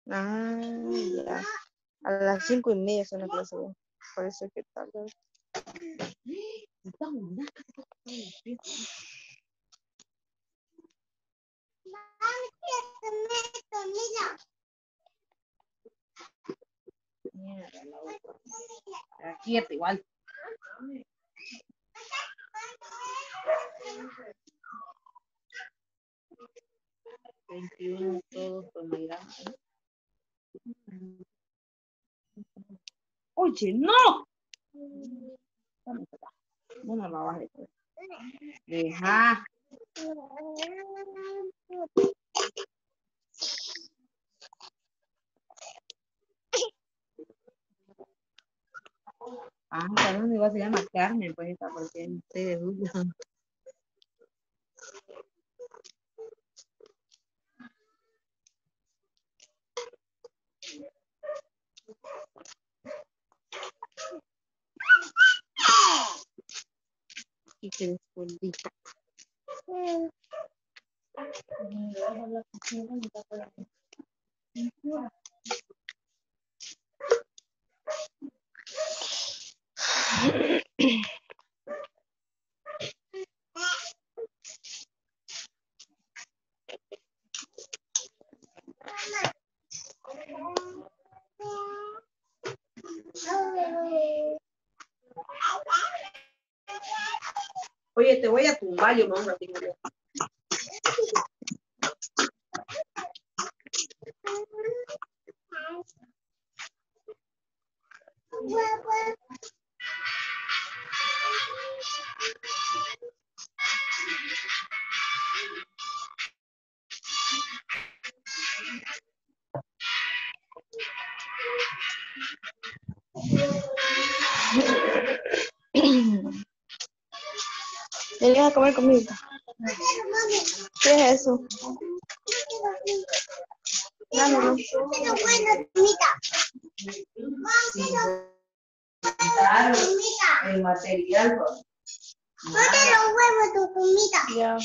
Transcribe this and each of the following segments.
Ah, ya. A las 5:30 son las clases. Por eso es que tarde. Mierda, la otra. Quieta igual. 21 todos por Mayra. Oye, no. No me la bajes. Deja. Ah, claro, igual se llama Carmen, pues esta, porque no sé de dónde. Y que descubrí. Oye, te voy a tumbar, yo me ratito. ¿Vienes a comer conmigo? ¿Qué es eso? Dámelo. Claro, el material. No te lo huevo tu comida. Ya.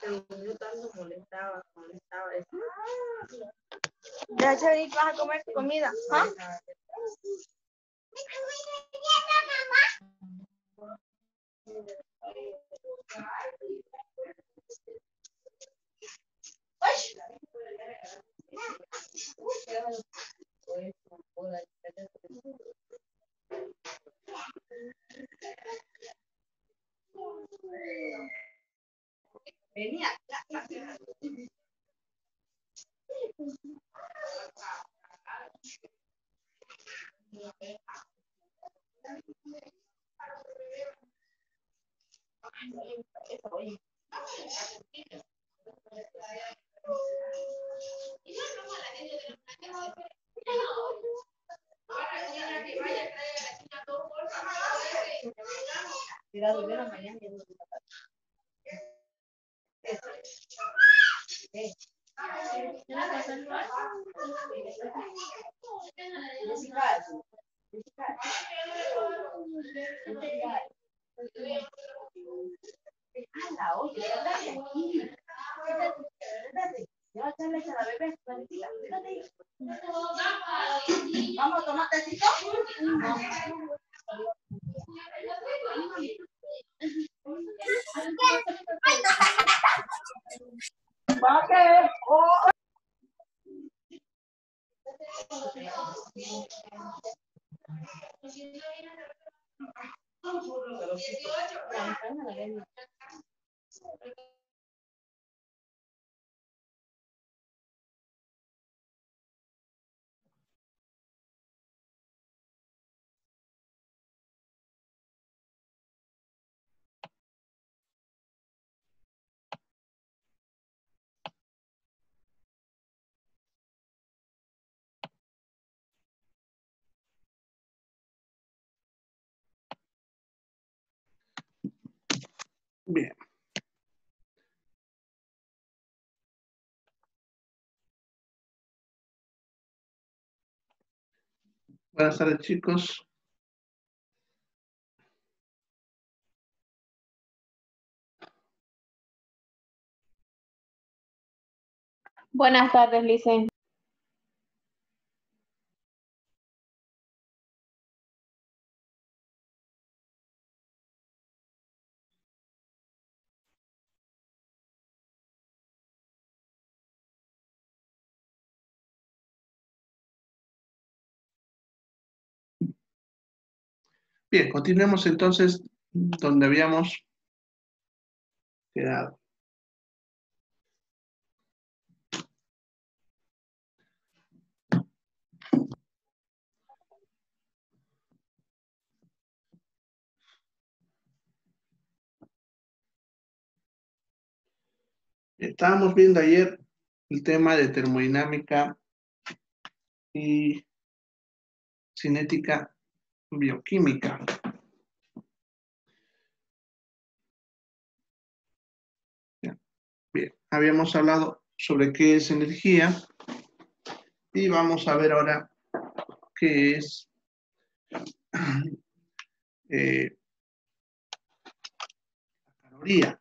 Yo tanto molestaba. Ya, Charito, vas a comer tu comida. ¿Ah? Venía. Vamos a tomar tecito. Bien. Buenas tardes, chicos. Buenas tardes, Licen. Bien, continuemos entonces donde habíamos quedado. Estábamos viendo ayer el tema de termodinámica y cinética bioquímica. Bien, habíamos hablado sobre qué es energía y vamos a ver ahora qué es la caloría.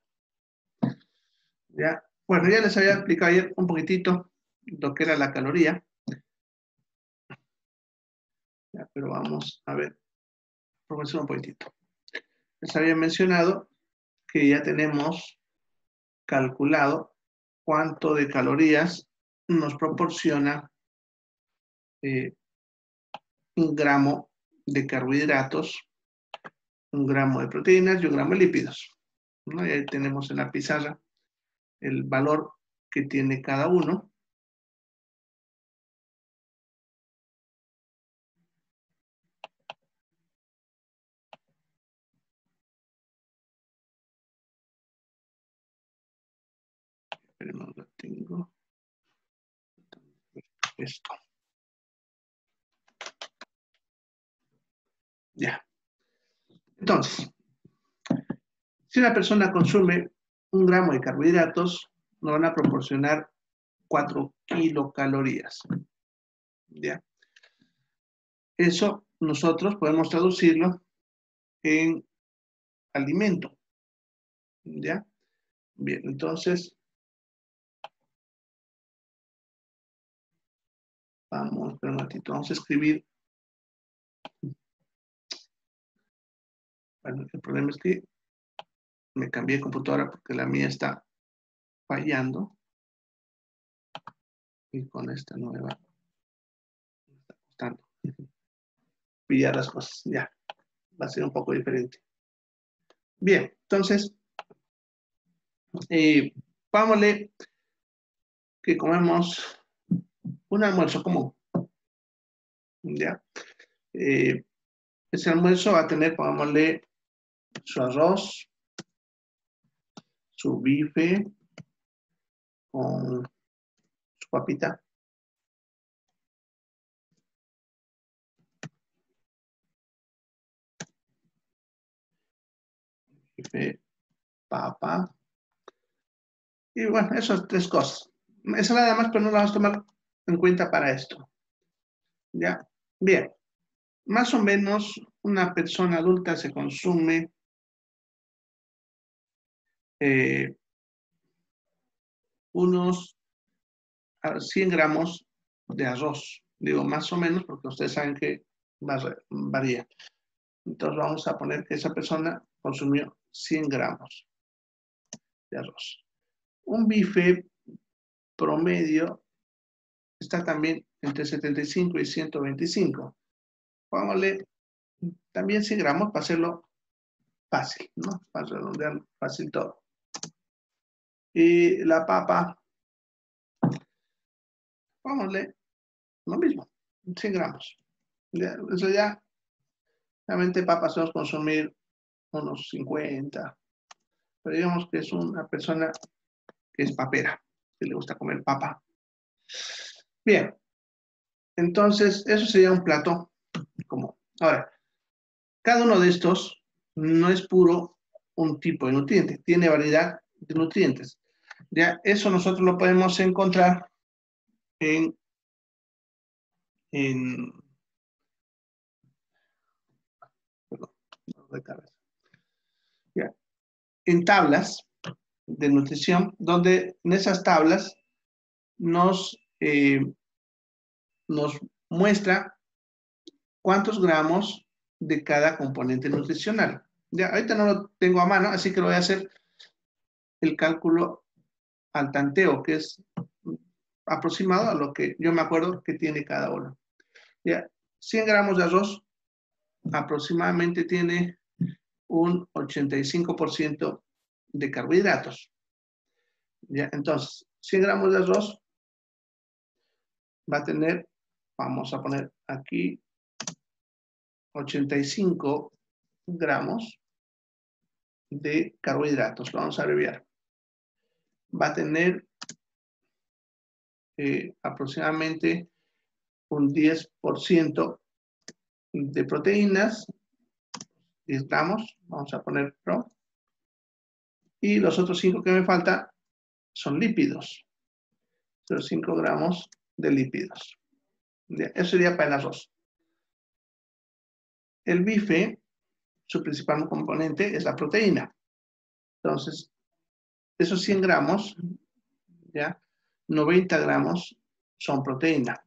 ¿Ya? Bueno, ya les había explicado ayer un poquitito lo que era la caloría. Ya, pero vamos a ver, profesor, un poquitito. Les había mencionado que ya tenemos calculado cuánto de calorías nos proporciona un gramo de carbohidratos, un gramo de proteínas y un gramo de lípidos, ¿no? Y ahí tenemos en la pizarra el valor que tiene cada uno. Esperemos, lo tengo. Esto. Ya. Entonces, si una persona consume un gramo de carbohidratos, nos van a proporcionar 4 kilocalorías. ¿Ya? Eso nosotros podemos traducirlo en alimento. ¿Ya? Bien, entonces, vamos, espera un ratito, vamos a escribir. Bueno, el problema es que me cambié de computadora porque la mía está fallando. Y con esta nueva me está costando pillar las cosas. Ya, va a ser un poco diferente. Bien, entonces, vámonos que comemos un almuerzo común. Ya. Ese almuerzo va a tener, pongámosle, su arroz, su bife con su papita. Bife, papa. Y bueno, esas tres cosas. Esa nada más, pero no la vamos a tomar en cuenta para esto. ¿Ya? Bien. Más o menos una persona adulta se consume unos 100 gramos de arroz. Digo más o menos porque ustedes saben que varía. Entonces vamos a poner que esa persona consumió 100 gramos de arroz. Un bife promedio está también entre 75 y 125. Póngale también 100 gramos para hacerlo fácil, ¿no? Para redondear fácil todo. Y la papa, póngale lo mismo, 100 gramos. Ya, eso ya, realmente papas vamos a consumir unos 50. Pero digamos que es una persona que es papera, que le gusta comer papa. Bien, entonces eso sería un plato común. Ahora, cada uno de estos no es puro un tipo de nutriente, tiene variedad de nutrientes. Ya, eso nosotros lo podemos encontrar en ya, en tablas de nutrición, donde en esas tablas nos muestra cuántos gramos de cada componente nutricional. Ya, ahorita no lo tengo a mano, así que lo voy a hacer el cálculo al tanteo, que es aproximado a lo que yo me acuerdo que tiene cada uno. Ya, 100 gramos de arroz aproximadamente tiene un 85% de carbohidratos. Ya, entonces, 100 gramos de arroz va a tener, vamos a poner aquí, 85 gramos de carbohidratos. Lo vamos a abreviar. Va a tener aproximadamente un 10% de proteínas, 10 gramos, vamos a poner pro. Y los otros 5 que me faltan son lípidos. Los 5 gramos de lípidos. Eso sería para el arroz. El bife, su principal componente es la proteína. Entonces, esos 100 gramos, ¿ya? 90 gramos son proteína.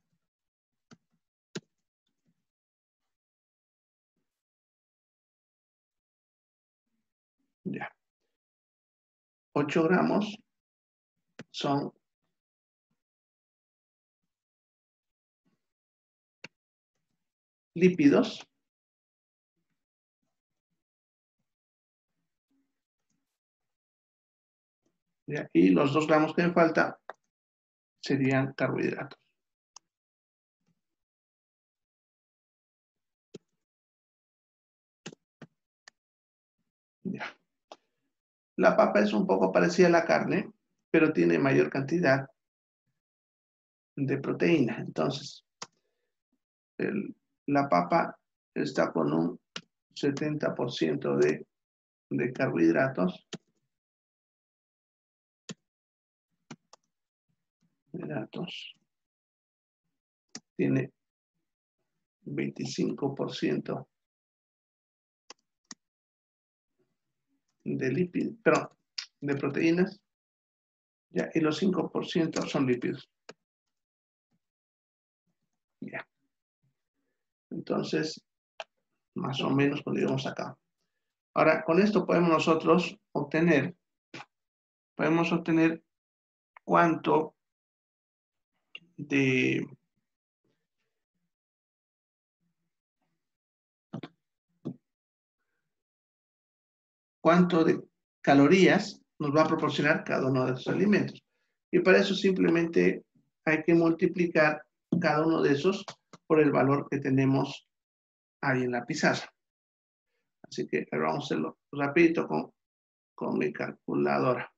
Ya. 8 gramos son lípidos. ¿Ya? Y los 2 gramos que me falta serían carbohidratos. Ya. La papa es un poco parecida a la carne, pero tiene mayor cantidad de proteína. Entonces, la papa está con un 70% de carbohidratos. Tiene 25% de lípidos, perdón, de proteínas. Ya, y los 5% son lípidos. Ya. Entonces, más o menos pondríamos acá. Ahora, con esto podemos nosotros obtener, cuánto de calorías nos va a proporcionar cada uno de esos alimentos. Y para eso simplemente hay que multiplicar cada uno de esos por el valor que tenemos ahí en la pizarra. Así que ahora vamos a hacerlo rapidito con mi calculadora.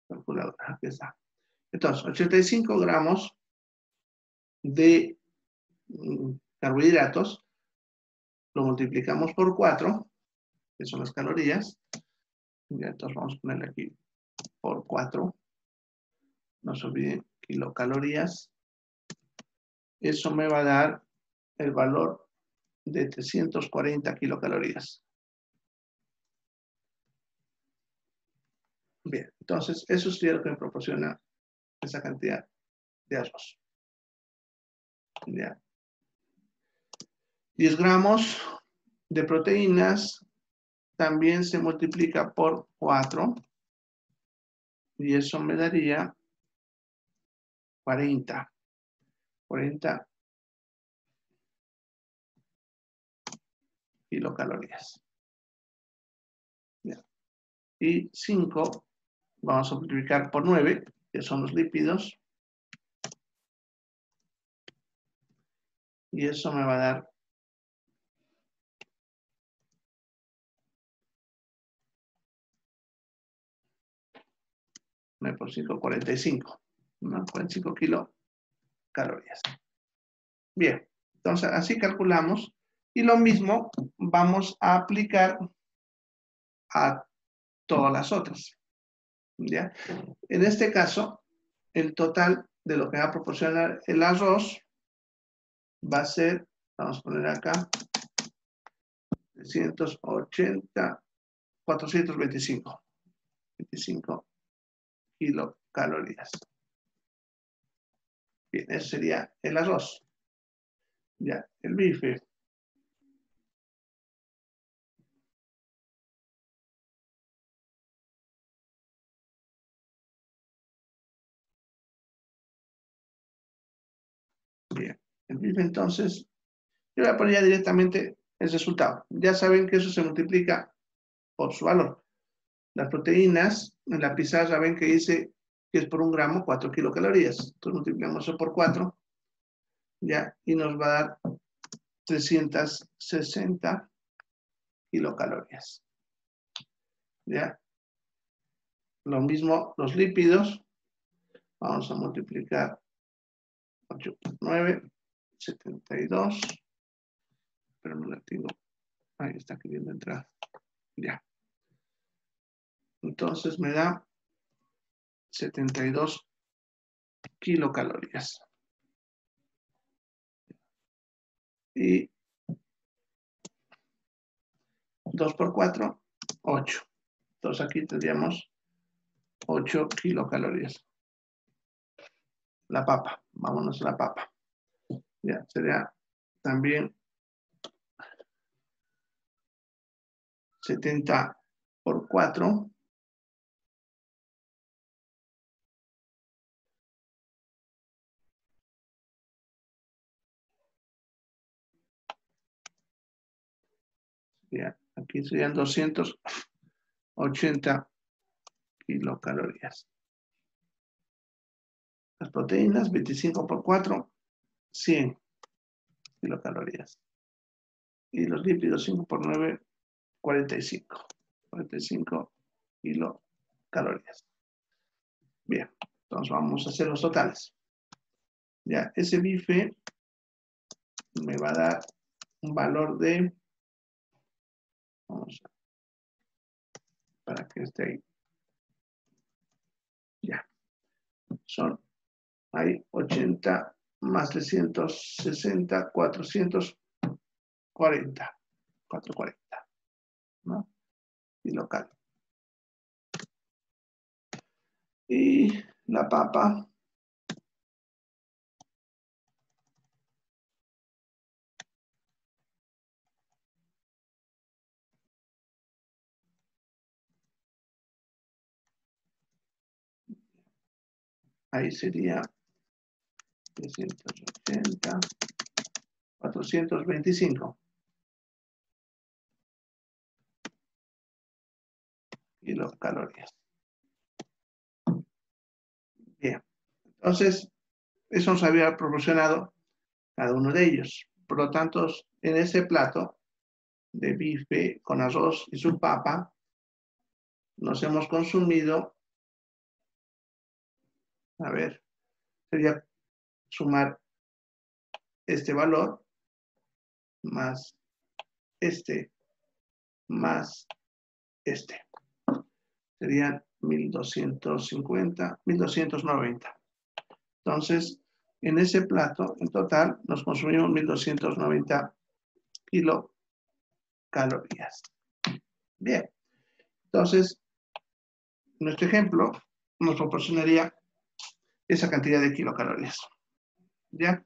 Calculadora, aquí está. Entonces, 85 gramos de carbohidratos lo multiplicamos por 4, que son las calorías. Ya, entonces vamos a ponerle aquí por 4. No se olviden kilocalorías. Eso me va a dar el valor de 340 kilocalorías. Bien, entonces eso sería lo que me proporciona esa cantidad de arroz. Ya. 10 gramos de proteínas también se multiplica por 4 y eso me daría 40 kilocalorías. Ya. Y 5 vamos a multiplicar por 9, que son los lípidos. Y eso me va a dar 9 por 5, 45. ¿No? 45 kilocalorías. Bien, entonces así calculamos. Y lo mismo vamos a aplicar a todas las otras. ¿Ya? En este caso, el total de lo que va a proporcionar el arroz va a ser, vamos a poner acá, 380, 425. 25 kilocalorías. Bien, ese sería el arroz. Ya, el bife. Bien, el bife entonces, yo voy a poner ya directamente el resultado. Ya saben que eso se multiplica por su valor. Las proteínas, en la pizarra ven que dice que es por 1 gramo 4 kilocalorías. Entonces multiplicamos eso por 4, ya, y nos va a dar 360 kilocalorías. Ya. Lo mismo los lípidos. Vamos a multiplicar 8 por 9, 72. Pero no la tengo. Ahí está queriendo entrar. Ya. Entonces me da 72 kilocalorías. Y 2 por 4, 8. Entonces aquí tendríamos 8 kilocalorías. La papa. Vámonos a la papa. Ya, sería también 70 por 4. Ya, aquí serían 280 kilocalorías. Las proteínas, 25 por 4, 100 kilocalorías. Y los lípidos, 5 por 9, 45. 45 kilocalorías. Bien, entonces vamos a hacer los totales. Ya, ese bife me va a dar un valor de, vamos a, para que esté ahí. Ya, son ahí 80 más 360, 440, ¿no? Y local. Y la papa. Ahí sería 380, 425 kilocalorías. Bien, entonces eso nos había proporcionado cada uno de ellos. Por lo tanto, en ese plato de bife con arroz y su papa, nos hemos consumido, a ver, sería sumar este valor más este más este. Serían 1250, 1290. Entonces, en ese plato, en total, nos consumimos 1290 kilocalorías. Bien. Entonces, nuestro ejemplo nos proporcionaría esa cantidad de kilocalorías. ¿Ya?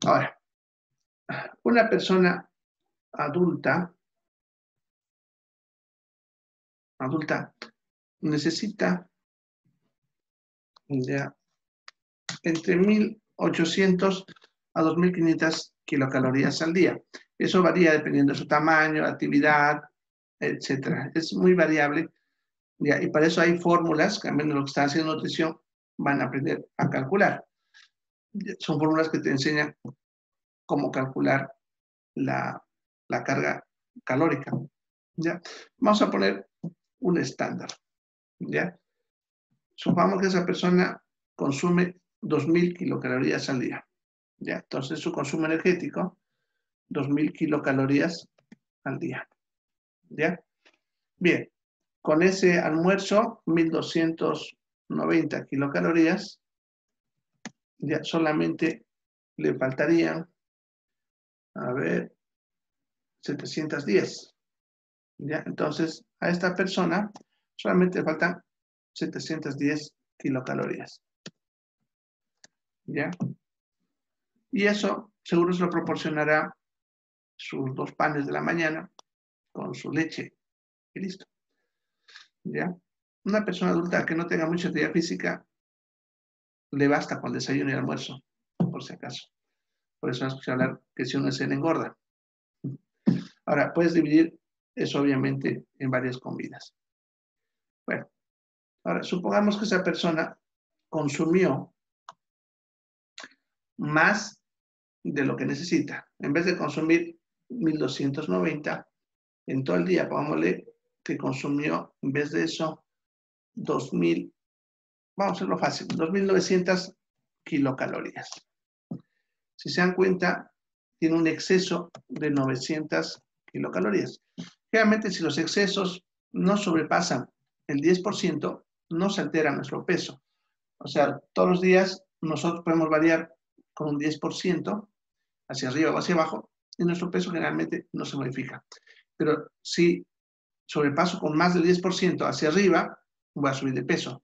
Ahora, una persona adulta necesita ya entre 1800 a 2500 kilocalorías al día. Eso varía dependiendo de su tamaño, actividad, etcétera. Es muy variable. ¿Ya? Y para eso hay fórmulas que, al menos lo que están haciendo nutrición, van a aprender a calcular. Son fórmulas que te enseñan cómo calcular la carga calórica. ¿Ya? Vamos a poner un estándar. ¿Ya? Supongamos que esa persona consume 2000 kilocalorías al día. ¿Ya? Entonces su consumo energético, 2000 kilocalorías al día. ¿Ya? Bien, con ese almuerzo, 1290 kilocalorías, ya solamente le faltarían, a ver, 710. ¿Ya? Entonces, a esta persona solamente le faltan 710 kilocalorías. ¿Ya? Y eso seguro se lo proporcionará sus 2 panes de la mañana con su leche y listo. ¿Ya? Una persona adulta que no tenga mucha actividad física le basta con el desayuno y el almuerzo, por si acaso. Por eso has escuchado hablar que si uno se le engorda. Ahora, puedes dividir eso obviamente en varias comidas. Bueno, ahora supongamos que esa persona consumió más de lo que necesita. En vez de consumir 1290 en todo el día, pongámosle que consumió, en vez de eso, 2000, vamos a hacerlo fácil, 2900 kilocalorías. Si se dan cuenta, tiene un exceso de 900 kilocalorías. Realmente, si los excesos no sobrepasan el 10%, no se altera nuestro peso. O sea, todos los días nosotros podemos variar con un 10% hacia arriba o hacia abajo y nuestro peso generalmente no se modifica. Pero si sobrepaso con más del 10% hacia arriba, voy a subir de peso.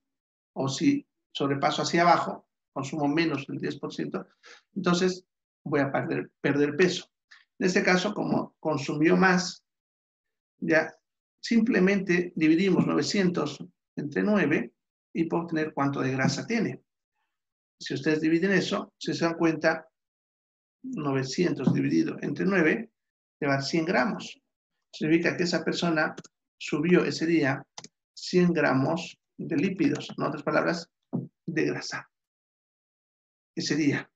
O si sobrepaso hacia abajo, consumo menos del 10%, entonces voy a perder peso. En este caso, como consumió más, ya simplemente dividimos 900 entre 9 y puedo obtener cuánto de grasa tiene. Si ustedes dividen eso, si se dan cuenta, 900 dividido entre 9 te va a dar 100 gramos. Significa que esa persona subió ese día 100 gramos de lípidos, en otras palabras, de grasa. Ese día,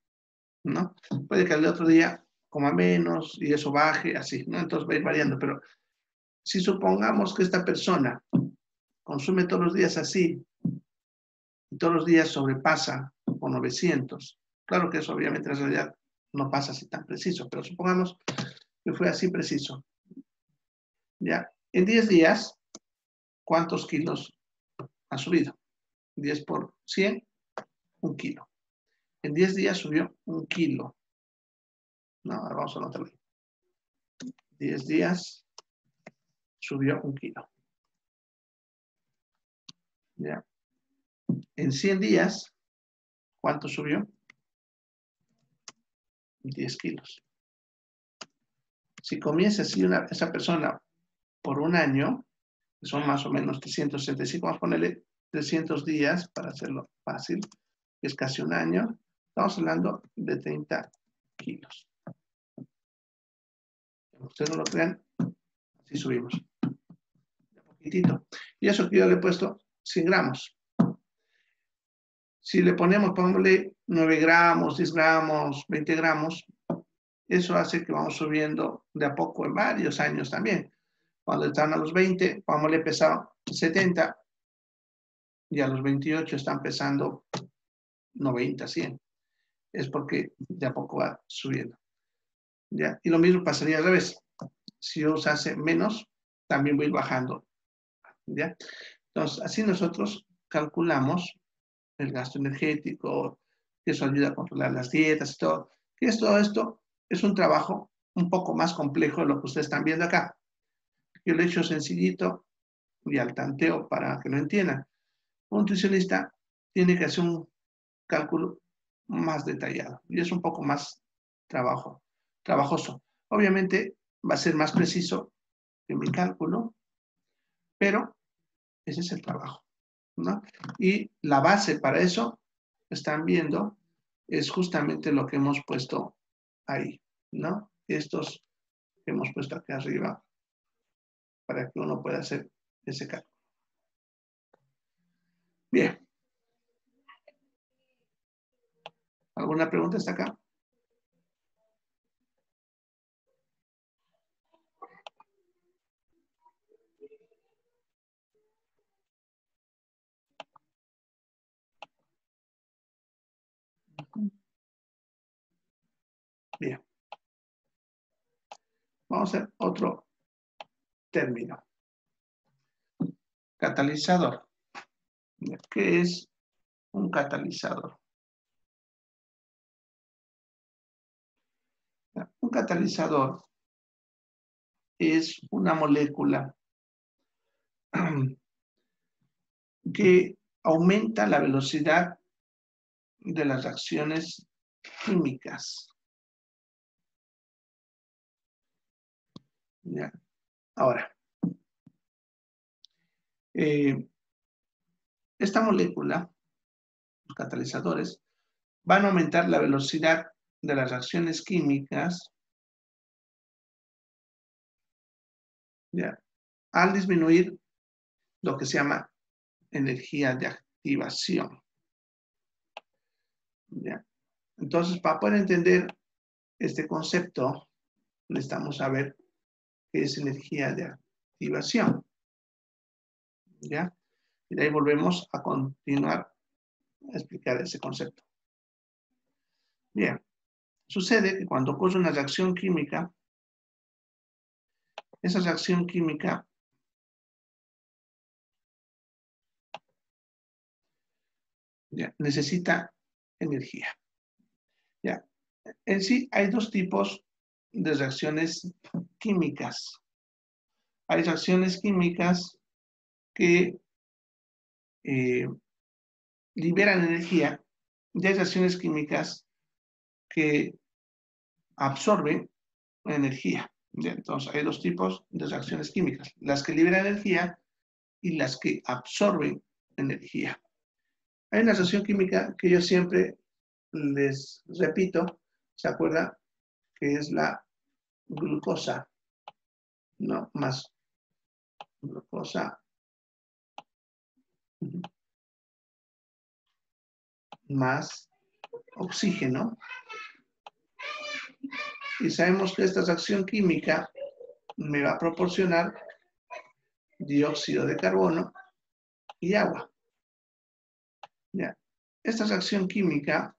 ¿no? Puede que el otro día coma menos y eso baje, así, ¿no? Entonces va a ir variando, pero si supongamos que esta persona consume todos los días así, y todos los días sobrepasa por 900, claro que eso obviamente en realidad no pasa así tan preciso, pero supongamos que fue así preciso. Ya, en 10 días, ¿cuántos kilos ha subido? 10 por 100, 1 kilo. En 10 días subió 1 kilo. No, ahora vamos a anotarlo. 10 días subió 1 kilo. ¿Ya? En 100 días, ¿cuánto subió? 10 kilos. Si comienza así esa persona por un año, que son más o menos 365, vamos a ponerle 300 días para hacerlo fácil, que es casi un año, estamos hablando de 30 kilos. Ustedes no lo crean, así subimos. Un poquitito. Y eso que yo le he puesto 100 gramos. Si le ponemos, pongámosle 9 gramos, 10 gramos, 20 gramos, eso hace que vamos subiendo de a poco en varios años también. Cuando están a los 20, pongámosle pesado 70, y a los 28 están pesando 90, 100. Es porque de a poco va subiendo. ¿Ya? Y lo mismo pasaría al revés. Si yo usase menos, también voy bajando. ¿Ya? Entonces, así nosotros calculamos el gasto energético, que eso ayuda a controlar las dietas y todo. Que todo esto es un trabajo un poco más complejo de lo que ustedes están viendo acá. Yo lo he hecho sencillito y al tanteo para que lo entiendan. Un nutricionista tiene que hacer un cálculo más detallado y es un poco más trabajoso. Obviamente va a ser más preciso que mi cálculo, pero ese es el trabajo, ¿no? Y la base para eso, están viendo, es justamente lo que hemos puesto ahí, ¿no? Estos que hemos puesto aquí arriba para que uno pueda hacer ese cálculo. Bien. ¿Alguna pregunta hasta acá? Bien. Vamos a hacer otro término. Catalizador. ¿Qué es un catalizador? Un catalizador es una molécula que aumenta la velocidad de las reacciones químicas. ¿Ya? Ahora, esta molécula, los catalizadores, van a aumentar la velocidad de las reacciones químicas, ¿ya?, al disminuir lo que se llama energía de activación. ¿Ya? Entonces, para poder entender este concepto, necesitamos saber qué es energía de activación. ¿Ya? Y de ahí volvemos a continuar a explicar ese concepto. Bien, sucede que cuando ocurre una reacción química, esa reacción química ya necesita energía. Ya. En sí hay dos tipos de reacciones químicas. Hay reacciones químicas que liberan energía y hay reacciones químicas que absorben energía. ¿Ya? Entonces hay dos tipos de reacciones químicas, las que liberan energía y las que absorben energía. Hay una reacción química que yo siempre les repito, ¿se acuerdan? Que es la glucosa, ¿no? Más glucosa más oxígeno. Y sabemos que esta reacción química me va a proporcionar dióxido de carbono y agua. ¿Ya? Esta reacción química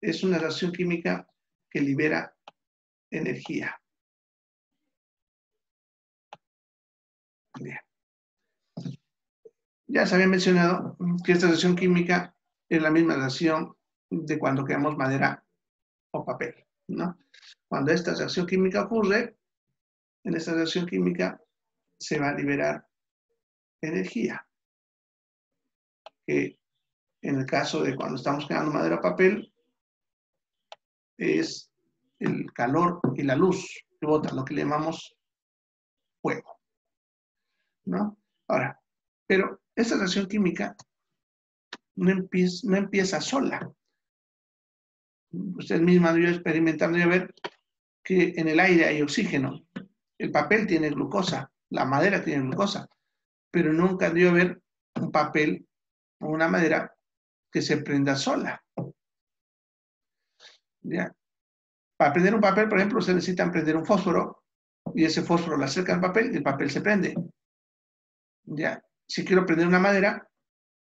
es una reacción química que libera energía. Bien. Ya se había mencionado que esta reacción química es la misma reacción de cuando creamos madera o papel, ¿no? Cuando esta reacción química ocurre, en esta reacción química se va a liberar energía. Que en el caso de cuando estamos creando madera o papel, es el calor y la luz que bota, lo que le llamamos fuego, ¿no? Ahora, pero esta reacción química no empieza sola. Usted misma debió experimentar, debió ver que en el aire hay oxígeno, el papel tiene glucosa, la madera tiene glucosa, pero nunca debió haber un papel o una madera que se prenda sola. ¿Ya? Para prender un papel, por ejemplo, se necesita prender un fósforo y ese fósforo lo acerca al papel y el papel se prende. ¿Ya? Si quiero prender una madera,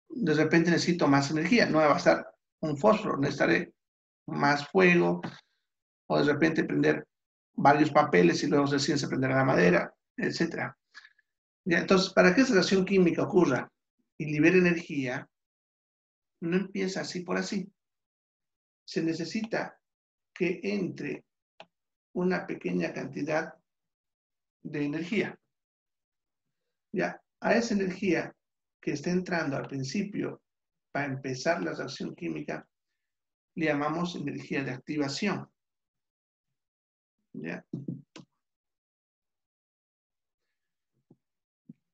de repente necesito más energía, no va a bastar un fósforo, necesitaré más fuego o de repente prender varios papeles y luego recién se prenderá la madera, etc. ¿Ya? Entonces, para que esa reacción química ocurra y libere energía, no empieza así por así. Se necesita que entre una pequeña cantidad de energía. Ya, a esa energía que está entrando al principio para empezar la reacción química, le llamamos energía de activación. ¿Ya?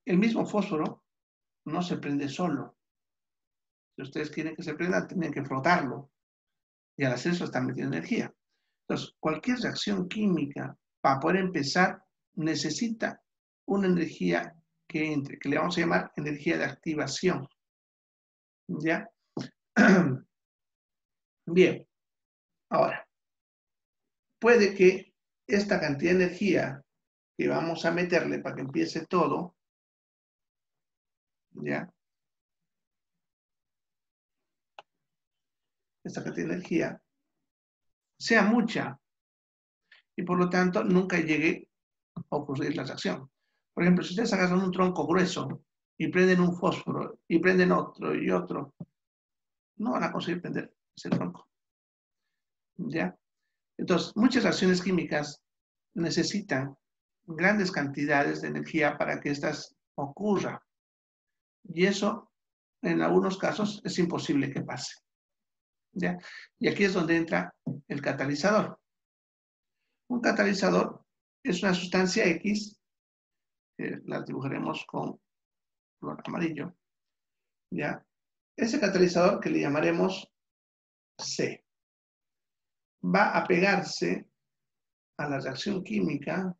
El mismo fósforo no se prende solo. Si ustedes quieren que se prenda, tienen que frotarlo. Y al hacer eso están metiendo energía. Entonces, cualquier reacción química, para poder empezar, necesita una energía que entre, que le vamos a llamar energía de activación. ¿Ya? Bien. Ahora, puede que esta cantidad de energía que vamos a meterle para que empiece todo, ¿ya? Esta cantidad de energía sea mucha y por lo tanto nunca llegue a ocurrir la reacción. Por ejemplo, si ustedes agarran un tronco grueso y prenden un fósforo y prenden otro y otro, no van a conseguir prender ese tronco. ¿Ya? Entonces, muchas reacciones químicas necesitan grandes cantidades de energía para que estas ocurran. Y eso, en algunos casos, es imposible que pase. ¿Ya? Y aquí es donde entra el catalizador. Un catalizador es una sustancia X, la dibujaremos con color amarillo. ¿Ya? Ese catalizador que le llamaremos C va a pegarse a la reacción química,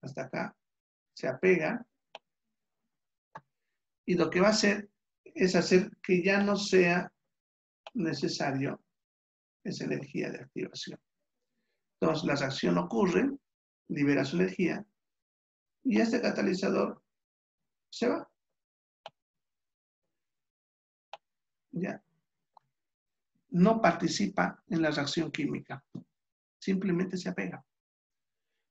hasta acá, se apega, y lo que va a hacer es hacer que ya no sea necesario esa energía de activación. Entonces la reacción ocurre, libera su energía, y este catalizador se va. ¿Ya? No participa en la reacción química, simplemente se apega.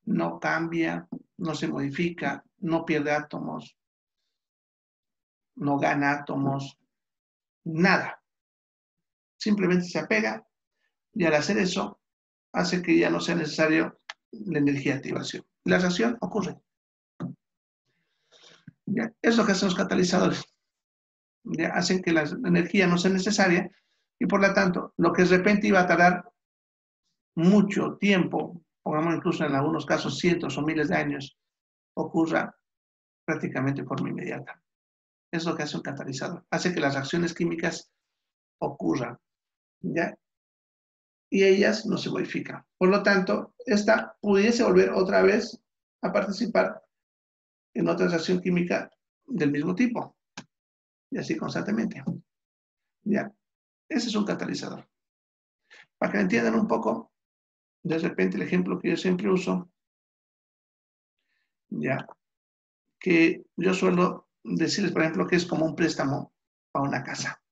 No cambia, no se modifica, no pierde átomos, no gana átomos, nada. Simplemente se apega y al hacer eso hace que ya no sea necesario la energía de activación. La reacción ocurre. ¿Ya? Es lo que hacen los catalizadores. ¿Ya? Hacen que la energía no sea necesaria y por lo tanto lo que de repente iba a tardar mucho tiempo, pongamos incluso en algunos casos cientos o miles de años, ocurra prácticamente de forma inmediata. Es lo que hace un catalizador. Hace que las reacciones químicas ocurran, ¿ya? Y ellas no se modifican. Por lo tanto, esta pudiese volver otra vez a participar en otra reacción química del mismo tipo. Y así constantemente. ¿Ya? Ese es un catalizador. Para que entiendan un poco, de repente el ejemplo que yo siempre uso, ya, que yo suelo decirles, por ejemplo, que es como un préstamo para una casa.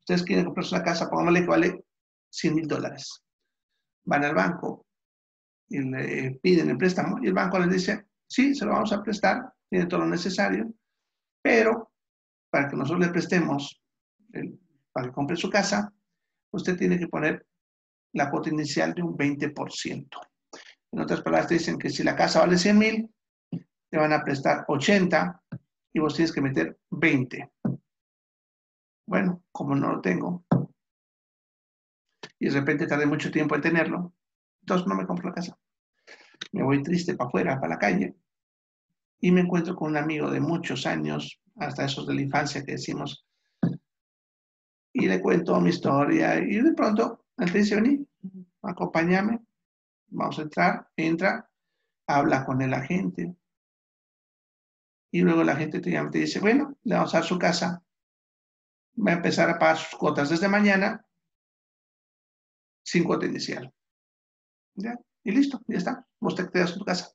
Ustedes quieren comprarse una casa, pongámosle que vale $100,000. Van al banco y le piden el préstamo y el banco les dice, sí, se lo vamos a prestar, tiene todo lo necesario, pero para que nosotros le prestemos, para que compre su casa, usted tiene que poner la cuota inicial de un 20%. En otras palabras, te dicen que si la casa vale 100,000, te van a prestar 80 y vos tienes que meter 20. Bueno, como no lo tengo, y de repente tardé mucho tiempo en tenerlo, entonces no me compro la casa. Me voy triste para afuera, para la calle, y me encuentro con un amigo de muchos años, hasta esos de la infancia que decimos, y le cuento mi historia, y de pronto él te dice, vení, acompáñame, vamos a entrar, entra, habla con el agente, y luego la gente te llama y te dice, bueno, le vamos a dar su casa, va a empezar a pagar sus cuotas desde mañana, sin cuota inicial. ¿Ya? Y listo, ya está, vos te quedas en tu casa.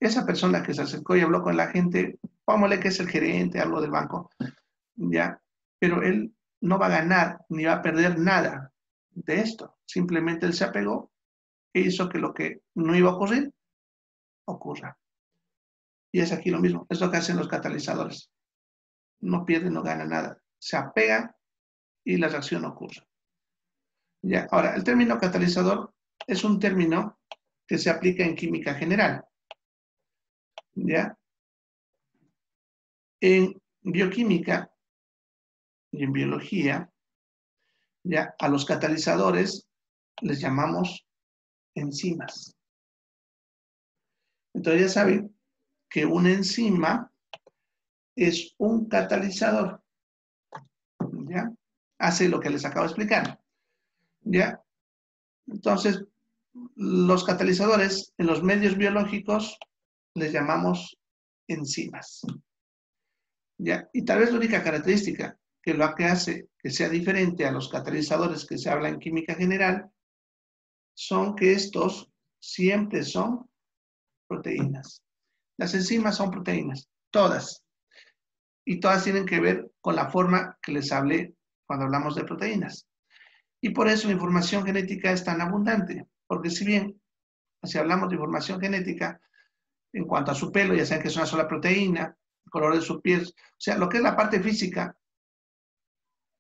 Esa persona que se acercó y habló con la gente, póngale que es el gerente, algo del banco, ¿ya? Pero él no va a ganar ni va a perder nada de esto. Simplemente él se apegó e hizo que lo que no iba a ocurrir, ocurra. Y es aquí lo mismo, es lo que hacen los catalizadores. No pierden, no ganan nada. Se apegan y la reacción ocurre. ¿Ya? Ahora, el término catalizador es un término que se aplica en química general. ¿Ya? En bioquímica y en biología, ya a los catalizadores les llamamos enzimas. Entonces ya saben que una enzima es un catalizador. ¿Ya? Hace lo que les acabo de explicar. ¿Ya? Entonces, los catalizadores en los medios biológicos les llamamos enzimas. ¿Ya? Y tal vez la única característica que lo que hace que sea diferente a los catalizadores que se habla en química general son que estos siempre son proteínas. Las enzimas son proteínas, todas. Y todas tienen que ver con la forma que les hablé cuando hablamos de proteínas. Y por eso la información genética es tan abundante, porque si bien, si hablamos de información genética, en cuanto a su pelo, ya saben que es una sola proteína, el color de su piel, o sea, lo que es la parte física,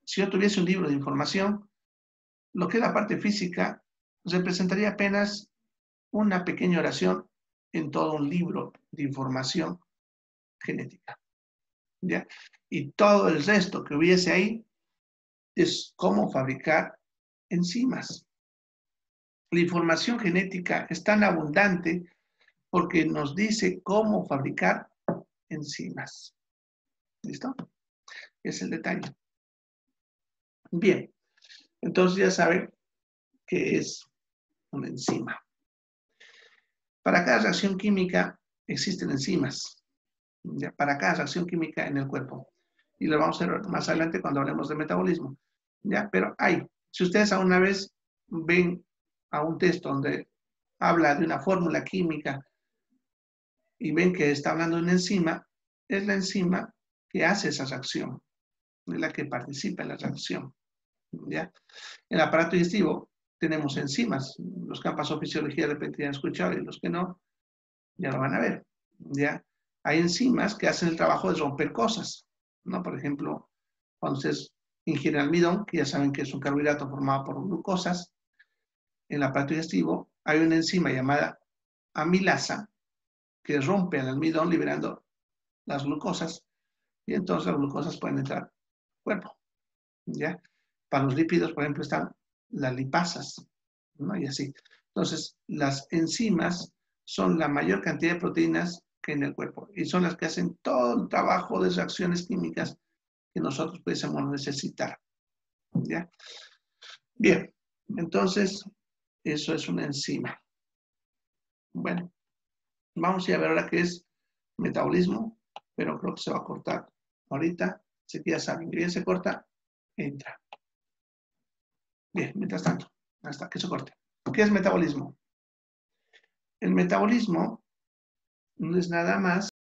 si yo tuviese un libro de información, lo que es la parte física representaría apenas una pequeña oración en todo un libro de información genética. ¿Ya? Y todo el resto que hubiese ahí es cómo fabricar enzimas. La información genética es tan abundante porque nos dice cómo fabricar enzimas. ¿Listo? Es el detalle. Bien, entonces ya saben qué es una enzima. Para cada reacción química existen enzimas. ¿Ya? Para cada reacción química en el cuerpo. Y lo vamos a ver más adelante cuando hablemos de metabolismo. ¿Ya? Pero hay. Si ustedes a una vez ven a un texto donde habla de una fórmula química y ven que está hablando de una enzima, es la enzima que hace esa reacción, es la que participa en la reacción. ¿Ya? En el aparato digestivo tenemos enzimas. Los que han pasado fisiología de repente ya han escuchado y los que no, ya lo van a ver. ¿Ya? Hay enzimas que hacen el trabajo de romper cosas, ¿no? Por ejemplo, cuando ustedes ingieren almidón, que ya saben que es un carbohidrato formado por glucosas, en el aparato digestivo hay una enzima llamada amilasa que rompe el almidón liberando las glucosas y entonces las glucosas pueden entrar al cuerpo. ¿Ya? Para los lípidos, por ejemplo, están las lipasas, ¿no? Y así. Entonces, las enzimas son la mayor cantidad de proteínas que en el cuerpo y son las que hacen todo el trabajo de reacciones químicas que nosotros pudiésemos necesitar. ¿Ya? Bien, entonces, eso es una enzima. Bueno, vamos a ver ahora qué es metabolismo, pero creo que se va a cortar ahorita. Así que ya saben, que bien se corta, entra. Bien, mientras tanto, hasta que se corte. ¿Qué es metabolismo? El metabolismo no es nada más